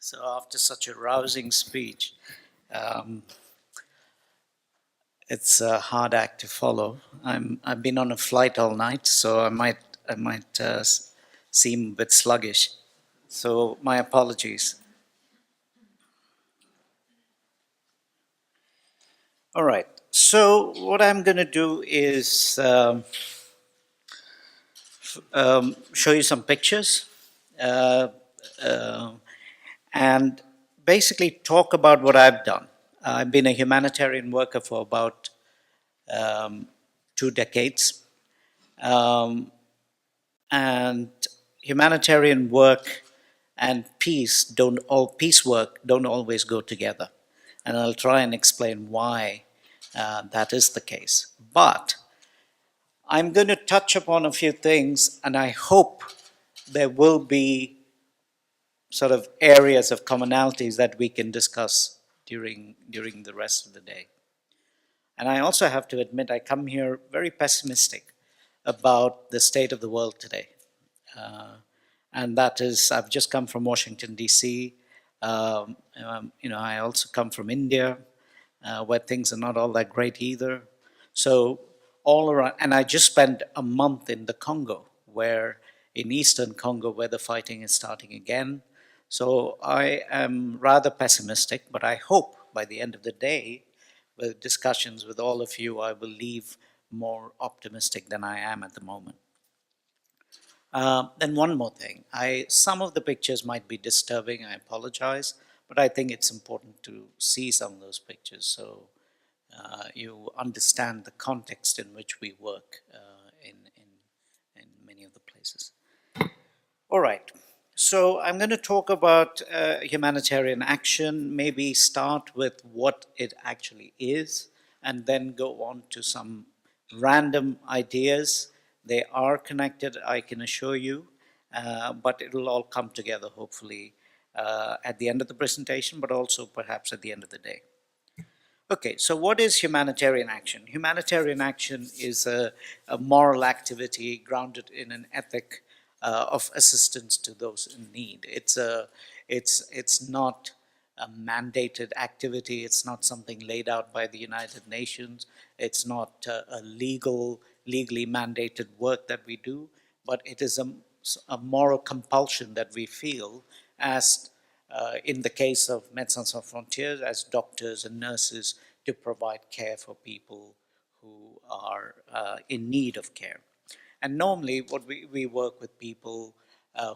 So after such a rousing speech, um, it's a hard act to follow. I've been on a flight all night, so I might seem a bit sluggish. So my apologies. All right. So what I'm going to do is show you some pictures uh, uh, and basically talk about what I've done. I've been a humanitarian worker for about 2 decades. Um, and humanitarian work and peace work don't always go together. And I'll try and explain why that is the case. But I'm going to touch upon a few things, and I hope there will be sort of areas of commonalities that we can discuss during the rest of the day. And I also have to admit, I come here very pessimistic about the state of the world today. Uh, and that is, I've just come from Washington, D.C. I also come from India, where things are not all that great either. So all around, and I just spent a month in the Congo, in eastern Congo, where the fighting is starting again. So I am rather pessimistic, but I hope by the end of the day, with discussions with all of you, I will leave more optimistic than I am at the moment. Then one more thing. Some of the pictures might be disturbing, I apologize, but I think it's important to see some of those pictures so you understand the context in which we work in many of the places. All right, so I'm going to talk about humanitarian action, maybe start with what it actually is, and then go on to some random ideas. They are connected, I can assure you, but it will all come together hopefully at the end of the presentation, but also perhaps at the end of the day. Okay, so what is humanitarian action? Humanitarian action is a moral activity grounded in an ethic of assistance to those in need. It's not a mandated activity. It's not something laid out by the United Nations. It's not a legally mandated work that we do, but it is a moral compulsion that we feel as in the case of Médecins Sans Frontières, as doctors and nurses, to provide care for people who are in need of care. And normally, what we work with people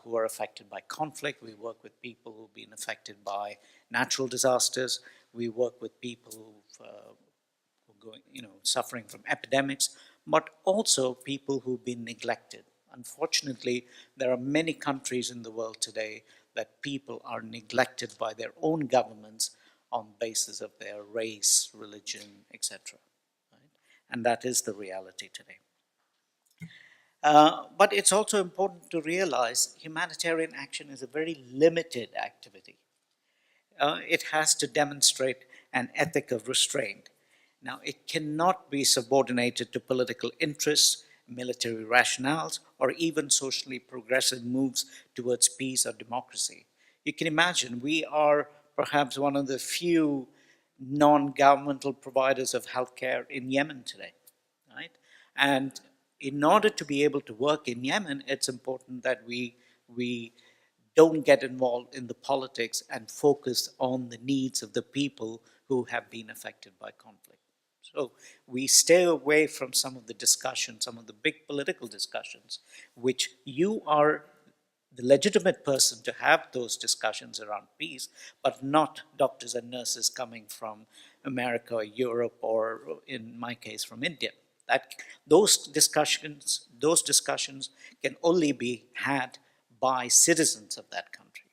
who are affected by conflict. We work with people who've been affected by natural disasters. We work with people who are going, suffering from epidemics, but also people who've been neglected. Unfortunately, there are many countries in the world today that people are neglected by their own governments on basis of their race, religion, etc. Right? And that is the reality today. But it's also important to realize humanitarian action is a very limited activity. It has to demonstrate an ethic of restraint. Now, it cannot be subordinated to political interests, military rationales, or even socially progressive moves towards peace or democracy. You can imagine we are perhaps one of the few non-governmental providers of healthcare in Yemen today, right? And in order to be able to work in Yemen, it's important that we don't get involved in the politics and focus on the needs of the people who have been affected by conflict. So we stay away from some of the discussions, some of the big political discussions, which you are the legitimate person to have those discussions around peace, but not doctors and nurses coming from America or Europe or, in my case, from India. Those discussions can only be had by citizens of that country.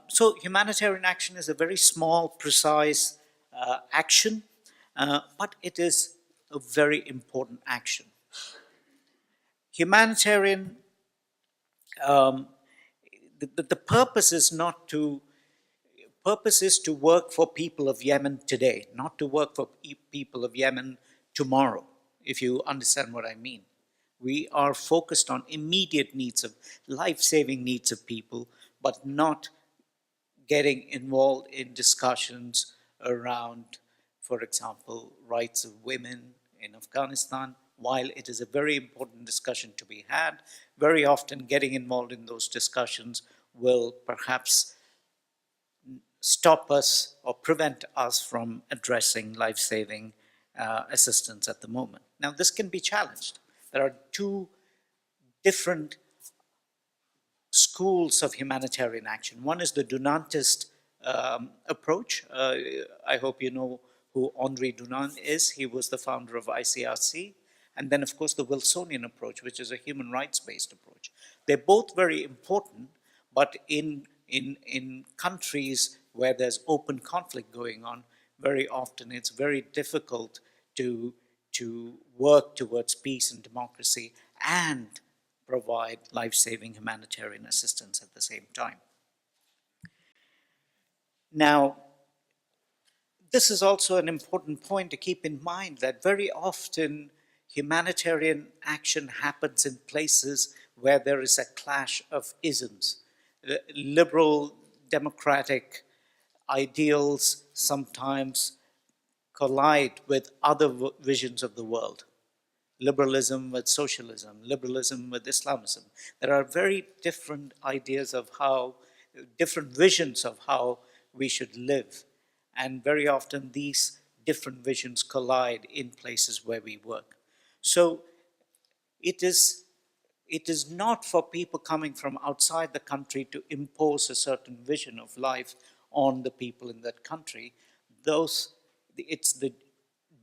So humanitarian action is a very small, precise action, but it is a very important action. Humanitarian, the purpose is to work for people of Yemen today, not to work for people of Yemen tomorrow, if you understand what I mean. We are focused on immediate needs of life-saving needs of people, but not getting involved in discussions around, for example, rights of women in Afghanistan. While it is a very important discussion to be had, very often getting involved in those discussions will perhaps stop us or prevent us from addressing life-saving assistance at the moment. Now, this can be challenged. There are two different schools of humanitarian action. One is the Dunantist approach. I hope you know who Henri Dunant is. He was the founder of ICRC. And then, of course, the Wilsonian approach, which is a human rights-based approach. They're both very important, but in countries where there's open conflict going on, very often it's very difficult to work towards peace and democracy and provide life-saving humanitarian assistance at the same time. Now, this is also an important point to keep in mind, that very often humanitarian action happens in places where there is a clash of isms. Liberal democratic ideals sometimes collide with other visions of the world. Liberalism with socialism, liberalism with Islamism. There are very different ideas of how, different visions of how we should live. And very often these different visions collide in places where we work. So it is not for people coming from outside the country to impose a certain vision of life on the people in that country. It's the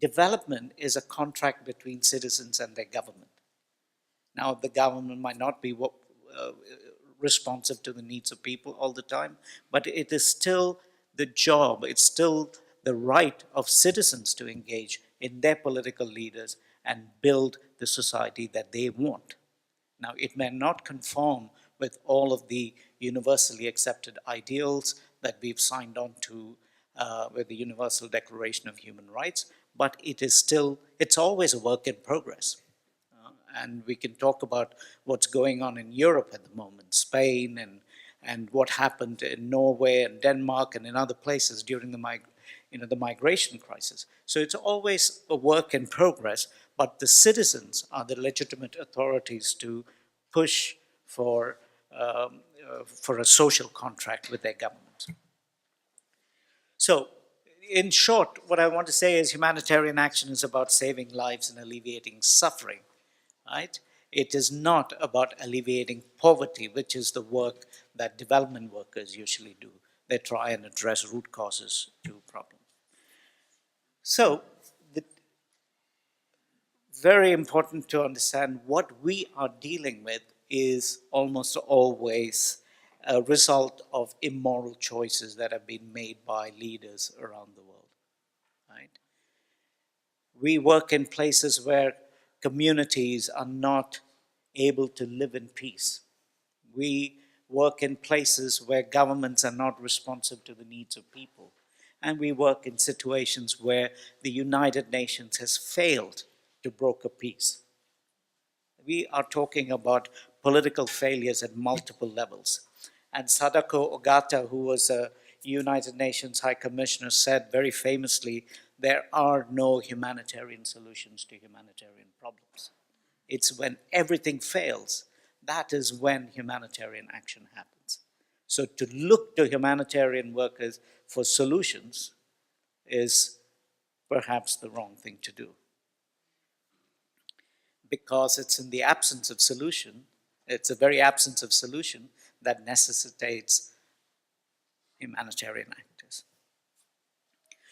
development is a contract between citizens and their government. Now, the government might not be responsive to the needs of people all the time, but it is still the job, it's still the right of citizens to engage in their political leaders and build the society that they want. Now, it may not conform with all of the universally accepted ideals that we've signed on to with the Universal Declaration of Human Rights, but it's always a work in progress. And we can talk about what's going on in Europe at the moment, Spain, and what happened in Norway and Denmark and in other places during the migration crisis. So it's always a work in progress, but the citizens are the legitimate authorities to push for a social contract with their governments. So, in short, what I want to say is humanitarian action is about saving lives and alleviating suffering, right? It is not about alleviating poverty, which is the work that development workers usually do. They try and address root causes to problems. So, very important to understand what we are dealing with is almost always a result of immoral choices that have been made by leaders around the world, right? We work in places where communities are not able to live in peace. We work in places where governments are not responsive to the needs of people. And we work in situations where the United Nations has failed to broker peace. We are talking about political failures at multiple levels. And Sadako Ogata, who was a United Nations High Commissioner, said very famously, there are no humanitarian solutions to humanitarian problems. It's when everything fails, that is when humanitarian action happens. So to look to humanitarian workers for solutions is perhaps the wrong thing to do. Because it's in the absence of solution, it's the very absence of solution that necessitates humanitarian actors.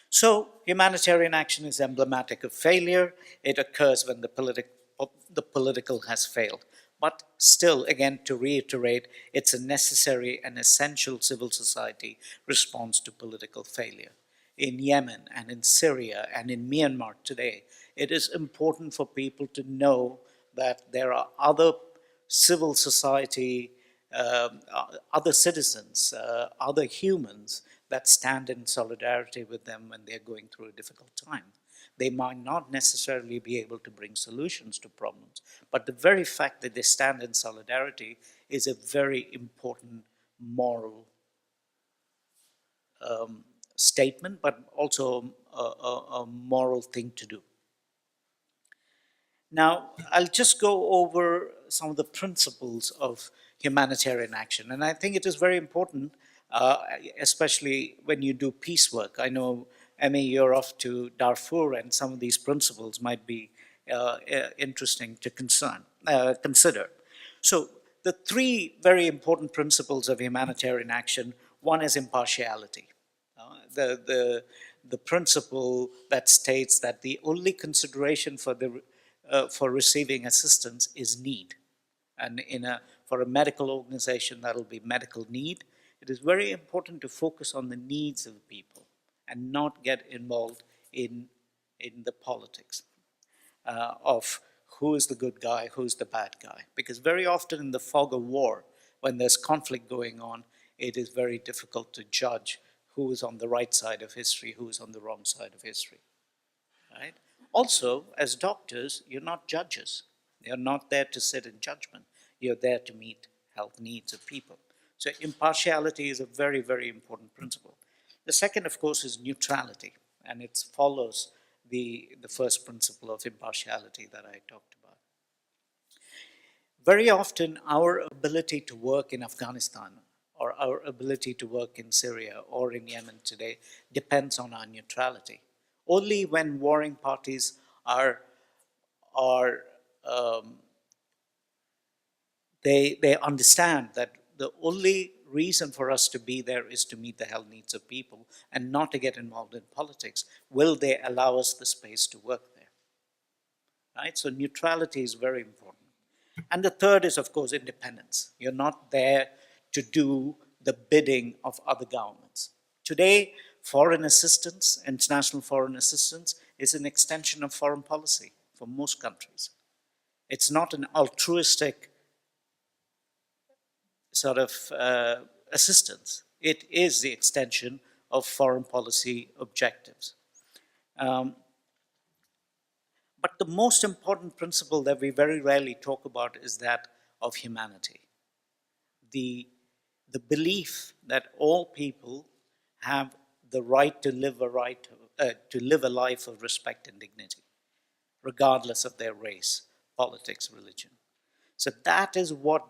So humanitarian action is emblematic of failure. It occurs when the political has failed. But still, again, to reiterate, it's a necessary and essential civil society response to political failure. In Yemen and in Syria and in Myanmar today, it is important for people to know that there are other civil society, other citizens, other humans that stand in solidarity with them when they're going through a difficult time. They might not necessarily be able to bring solutions to problems, but the very fact that they stand in solidarity is a very important moral statement, but also a moral thing to do. Now, I'll just go over some of the principles of humanitarian action. And I think it is very important, especially when you do peace work. I know, Emmy, you're off to Darfur, and some of these principles might be interesting to consider. So, the three very important principles of humanitarian action, one is impartiality. The principle that states that the only consideration for receiving assistance is need. And for a medical organization, that'll be medical need. It is very important to focus on the needs of people and not get involved in the politics of who is the good guy, who's the bad guy. Because very often in the fog of war, when there's conflict going on, it is very difficult to judge who is on the right side of history, who is on the wrong side of history. Right? Also, as doctors, you're not judges. You're not there to sit in judgment. You're there to meet health needs of people. So impartiality is a very, very important principle. The second, of course, is neutrality, and it follows the first principle of impartiality that I talked about. Very often, our ability to work in Afghanistan or our ability to work in Syria or in Yemen today depends on our neutrality. Only when warring parties they understand that the only reason for us to be there is to meet the health needs of people and not to get involved in politics, will they allow us the space to work there? Right? So neutrality is very important. And the third is, of course, independence. You're not there to do the bidding of other governments. Today, foreign assistance, international foreign assistance, is an extension of foreign policy for most countries. It's not an altruistic sort of assistance. It is the extension of foreign policy objectives. But the most important principle that we very rarely talk about is that of humanity. The belief that all people have the right to live a life of respect and dignity, regardless of their race, politics, religion. So that is what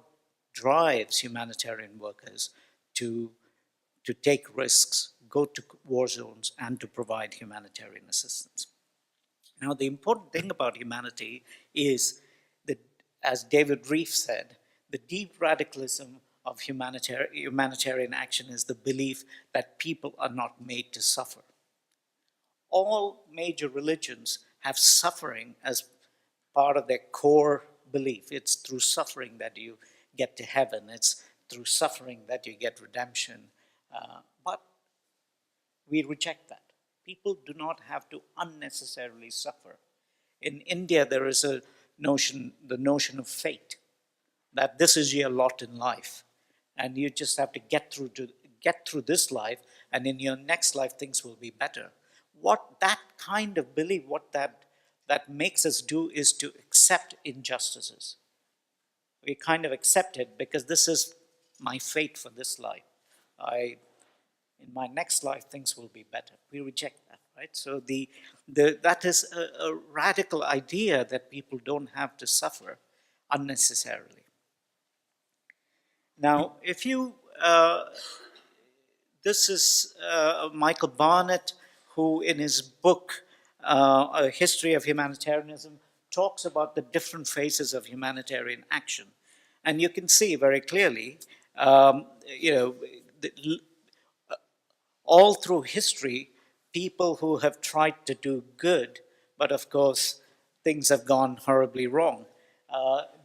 drives humanitarian workers to take risks, go to war zones, and to provide humanitarian assistance. Now, the important thing about humanity is that, as David Reef said, the deep radicalism of humanitarian action is the belief that people are not made to suffer. All major religions have suffering as part of their core belief. It's through suffering that you get to heaven. It's through suffering that you get redemption. But we reject that. People do not have to unnecessarily suffer. In India, there is the notion of fate, that this is your lot in life, and you just have to get through this life, and in your next life things will be better. What that kind of belief, what that makes us do is to accept injustices. We kind of accept it because this is my fate for this life. In my next life, things will be better. We reject that, right? So that is a radical idea that people don't have to suffer unnecessarily. Now, this is Michael Barnett, who in his book, A History of Humanitarianism, talks about the different phases of humanitarian action. And you can see very clearly, all through history, people who have tried to do good, but of course, things have gone horribly wrong.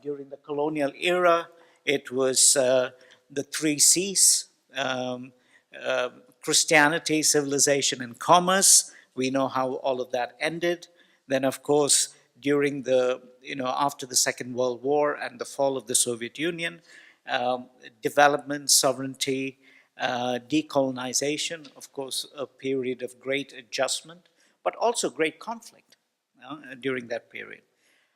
During the colonial era, it was the three C's, Christianity, civilization, and commerce. We know how all of that ended. Then, of course, during after the Second World War and the fall of the Soviet Union, development, sovereignty, decolonization, of course, a period of great adjustment, but also great conflict during that period.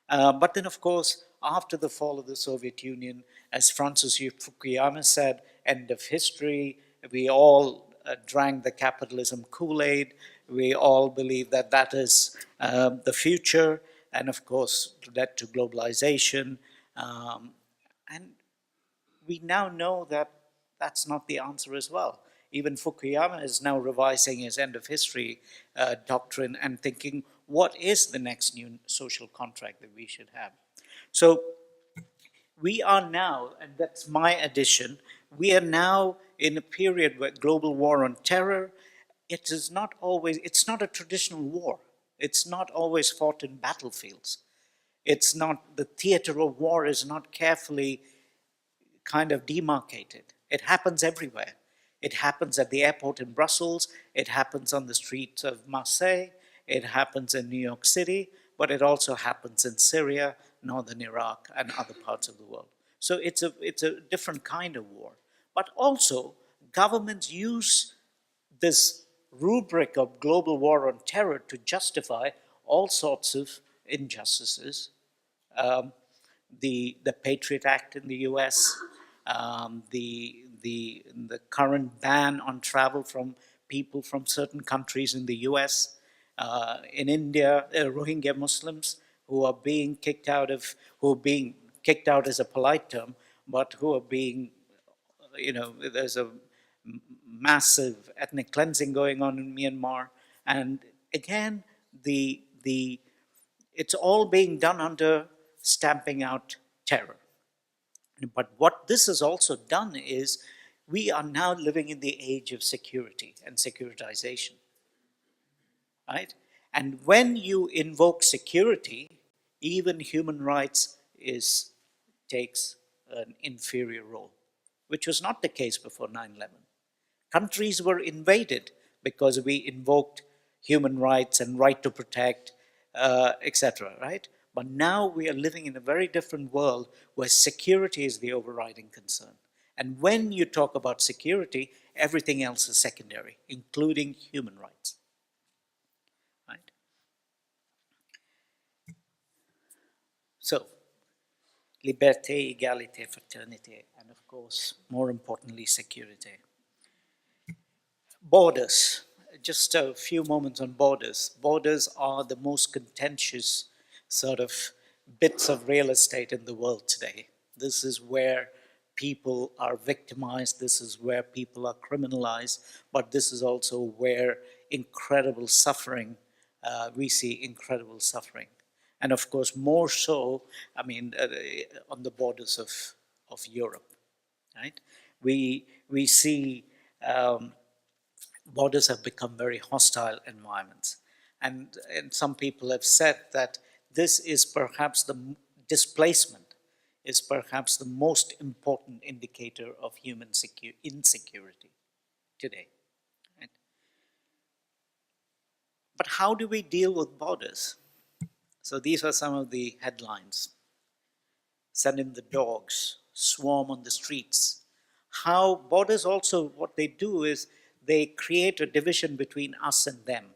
But then, of course, after the fall of the Soviet Union, as Francis Fukuyama said, end of history. We all drank the capitalism Kool-Aid. We all believe that that is the future, and of course led to globalization. And we now know that that's not the answer as well. Even Fukuyama is now revising his end of history doctrine and thinking, what is the next new social contract that we should have? So we are now, and that's my addition, we are now in a period where global war on terror, it is not always, it's not a traditional war. It's not always fought in battlefields. It's not, the theater of war is not carefully kind of demarcated. It happens everywhere. It happens at the airport in Brussels, it happens on the streets of Marseille, it happens in New York City, but it also happens in Syria, northern Iraq, and other parts of the world. So it's a different kind of war. But also, governments use this rubric of global war on terror to justify all sorts of injustices. The Patriot Act in the US, the current ban on travel from people from certain countries in the US, in India, Rohingya Muslims who are being kicked out of, who are being kicked out is a polite term, but who are being, there's a massive ethnic cleansing going on in Myanmar, and again, it's all being done under stamping out terror. But what this has also done is we are now living in the age of security and securitization, right? And when you invoke security, even human rights takes an inferior role, which was not the case before 9/11. Countries were invaded because we invoked human rights and right to protect, etc., right? But now we are living in a very different world where security is the overriding concern. And when you talk about security, everything else is secondary, including human rights. Right? So, liberté, égalité, fraternité, and of course, more importantly, security. Borders. Just a few moments on borders. Borders are the most contentious sort of bits of real estate in the world today. This is where people are victimized, this is where people are criminalized, but this is also where incredible suffering, we see incredible suffering. And of course, more so, on the borders of Europe, right? We see borders have become very hostile environments. And some people have said that this is perhaps the displacement is perhaps the most important indicator of human insecurity today. Right? But how do we deal with borders? So these are some of the headlines. Send in the dogs, swarm on the streets. How borders also, what they do is they create a division between us and them.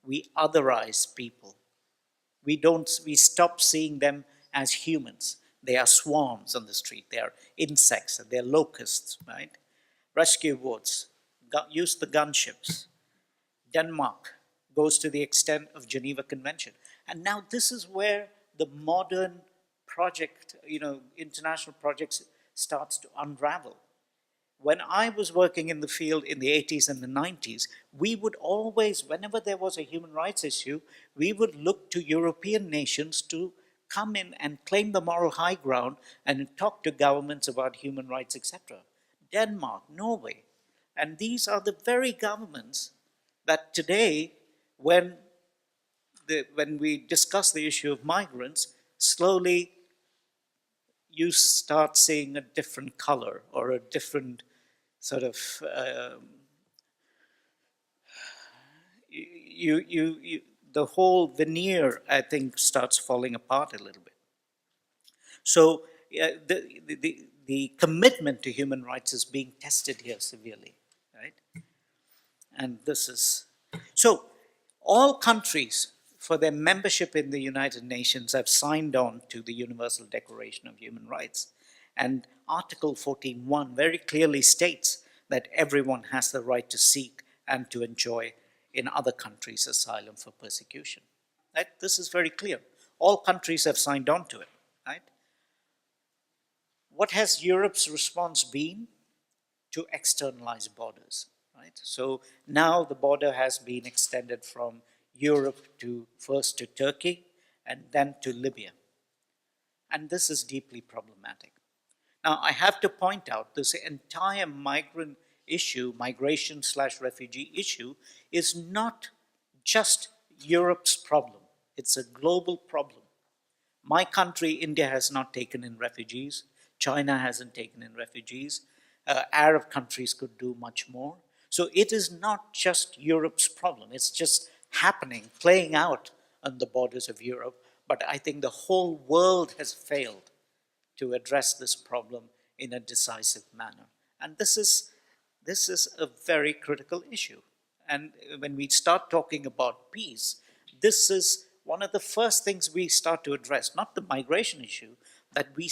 We otherize people. We stop seeing them as humans. They are swarms on the street. They are insects. They are locusts, right? Rescue boats use the gunships. Denmark goes to the extent of Geneva Convention. And now this is where the modern project, international projects starts to unravel. When I was working in the field in the 80s and the 90s, we would always, whenever there was a human rights issue, we would look to European nations to come in and claim the moral high ground and talk to governments about human rights, etc. Denmark, Norway. And these are the very governments that today, when we discuss the issue of migrants, slowly you start seeing a different color or a different sort of the whole veneer, I think, starts falling apart a little bit. So the commitment to human rights is being tested here severely, right? And this is so. All countries, for their membership in the United Nations, have signed on to the Universal Declaration of Human Rights. And Article 14.1 very clearly states that everyone has the right to seek and to enjoy in other countries asylum for persecution. Right? This is very clear. All countries have signed on to it. Right? What has Europe's response been? To externalize borders. Right? So now the border has been extended from Europe to first to Turkey and then to Libya. And this is deeply problematic. Now, I have to point out this entire migrant issue, migration/refugee issue, is not just Europe's problem. It's a global problem. My country, India, has not taken in refugees. China hasn't taken in refugees. Arab countries could do much more. So it is not just Europe's problem. It's just happening, playing out on the borders of Europe. But I think the whole world has failed to address this problem in a decisive manner. And this is a very critical issue. And when we start talking about peace, this is one of the first things we start to address, not the migration issue, that we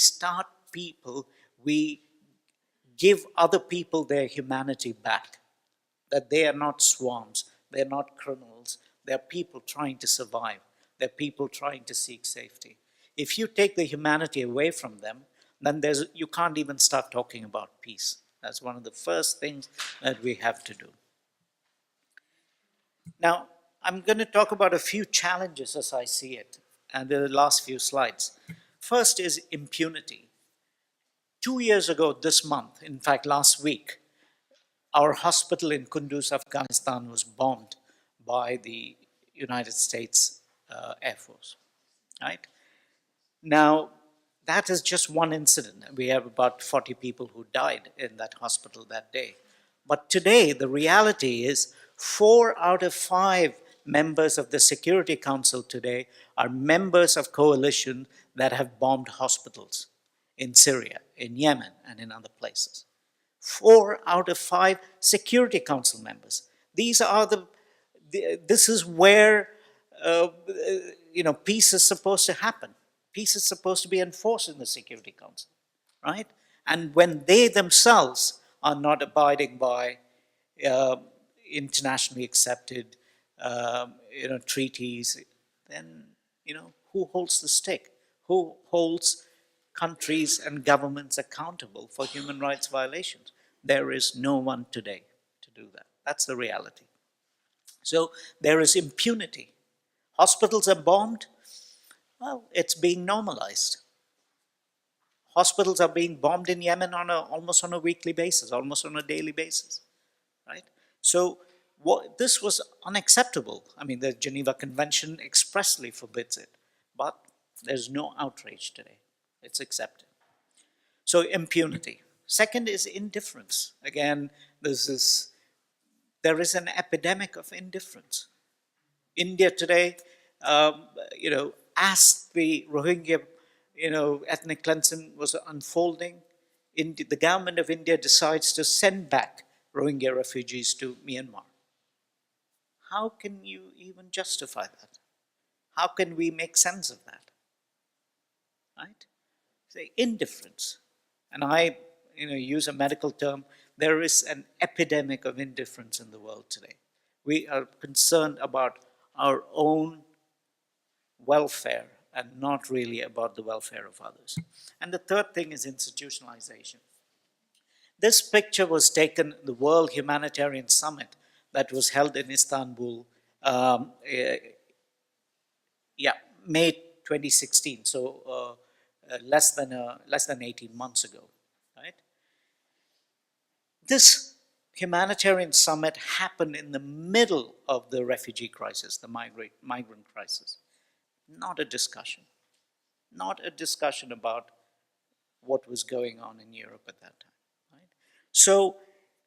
give other people their humanity back, that they are not swarms, they're not criminals, they're people trying to survive, they're people trying to seek safety. If you take the humanity away from them, then you can't even start talking about peace. That's one of the first things that we have to do. Now, I'm going to talk about a few challenges as I see it, and the last few slides. First is impunity. 2 years ago this month, in fact last week, our hospital in Kunduz, Afghanistan was bombed by the United States Air Force, right? Now, that is just one incident. We have about 40 people who died in that hospital that day. But today, the reality is 4 out of 5 members of the Security Council today are members of coalitions that have bombed hospitals in Syria, in Yemen, and in other places. 4 out of 5 Security Council members. This is where peace is supposed to happen. Peace is supposed to be enforced in the Security Council, right? And when they themselves are not abiding by internationally accepted treaties, then who holds the stick? Who holds countries and governments accountable for human rights violations? There is no one today to do that. That's the reality. So there is impunity. Hospitals are bombed. Well, it's being normalized. Hospitals are being bombed in Yemen almost on a weekly basis, almost on a daily basis, right? So this was unacceptable. I mean, the Geneva Convention expressly forbids it, but there's no outrage today. It's accepted. So impunity. Second is indifference. Again, there is an epidemic of indifference. India today, as the Rohingya, ethnic cleansing was unfolding, the government of India decides to send back Rohingya refugees to Myanmar. How can you even justify that? How can we make sense of that? Right? Say indifference. And I use a medical term, there is an epidemic of indifference in the world today. We are concerned about our own welfare and not really about the welfare of others. And the third thing is institutionalization. This picture was taken at the World Humanitarian Summit that was held in Istanbul, May 2016, so less than 18 months ago, right? This humanitarian summit happened in the middle of the refugee crisis, the migrant crisis. Not a discussion about what was going on in Europe at that time. Right? So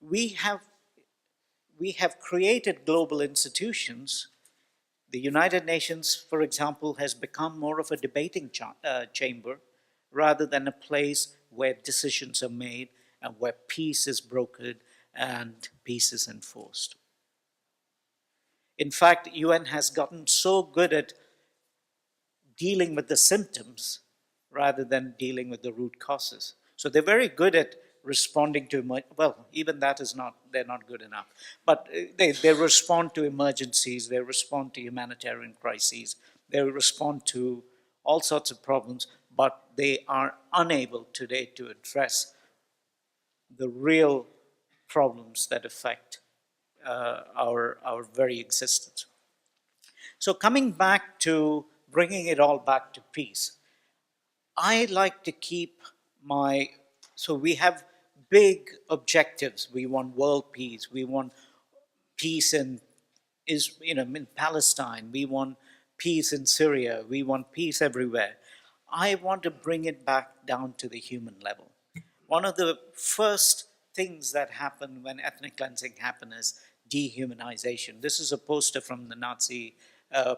we have created global institutions. The United Nations, for example, has become more of a debating chamber rather than a place where decisions are made and where peace is brokered and peace is enforced. In fact, UN has gotten so good at dealing with the symptoms rather than dealing with the root causes. So they're very good at responding to, well, even that is not, they're not good enough. But they respond to emergencies, they respond to humanitarian crises, they respond to all sorts of problems, but they are unable today to address the real problems that affect our very existence. So coming back to bringing it all back to peace, I like to keep so we have big objectives. We want world peace. We want peace in Palestine. We want peace in Syria. We want peace everywhere. I want to bring it back down to the human level. One of the first things that happened when ethnic cleansing happened is dehumanization. This is a poster from the Nazi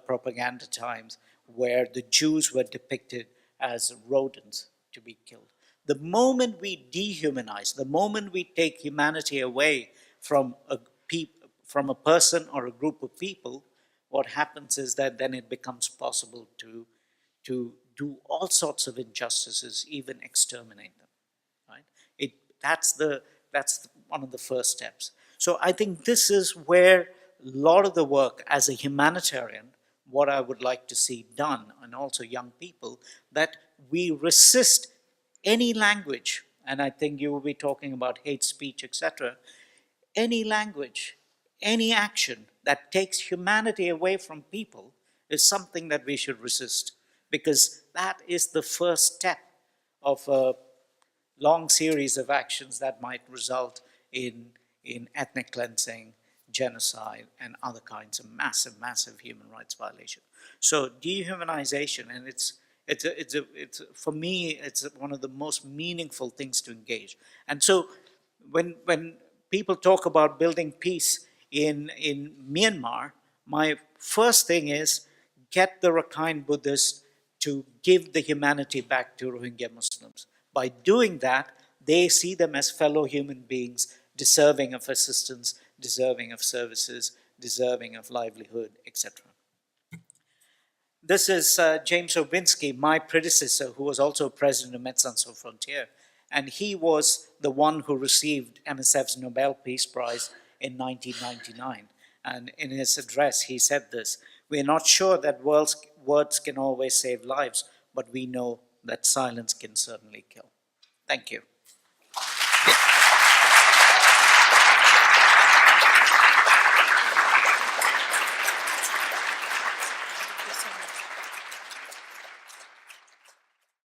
propaganda times where the Jews were depicted as rodents to be killed. The moment we dehumanize, the moment we take humanity away from a person or a group of people, what happens is that then it becomes possible to do all sorts of injustices, even exterminate them. Right? That's one of the first steps. So I think this is where a lot of the work as a humanitarian, what I would like to see done, and also young people, that we resist any language, and I think you will be talking about hate speech, etc., any language, any action that takes humanity away from people is something that we should resist, because that is the first step of a long series of actions that might result in ethnic cleansing, genocide, and other kinds of massive, massive human rights violation. So dehumanization, and it's for me, it's one of the most meaningful things to engage. And so when people talk about building peace in Myanmar, my first thing is get the Rakhine Buddhists to give the humanity back to Rohingya Muslims. By doing that, they see them as fellow human beings, deserving of assistance, deserving of services, deserving of livelihood, etc. This is James Obinsky, my predecessor, who was also president of Médecins Sans Frontières, and he was the one who received MSF's Nobel Peace Prize in 1999. And in his address, he said this: "We are not sure that words can always save lives, but we know that silence can certainly kill." Thank you.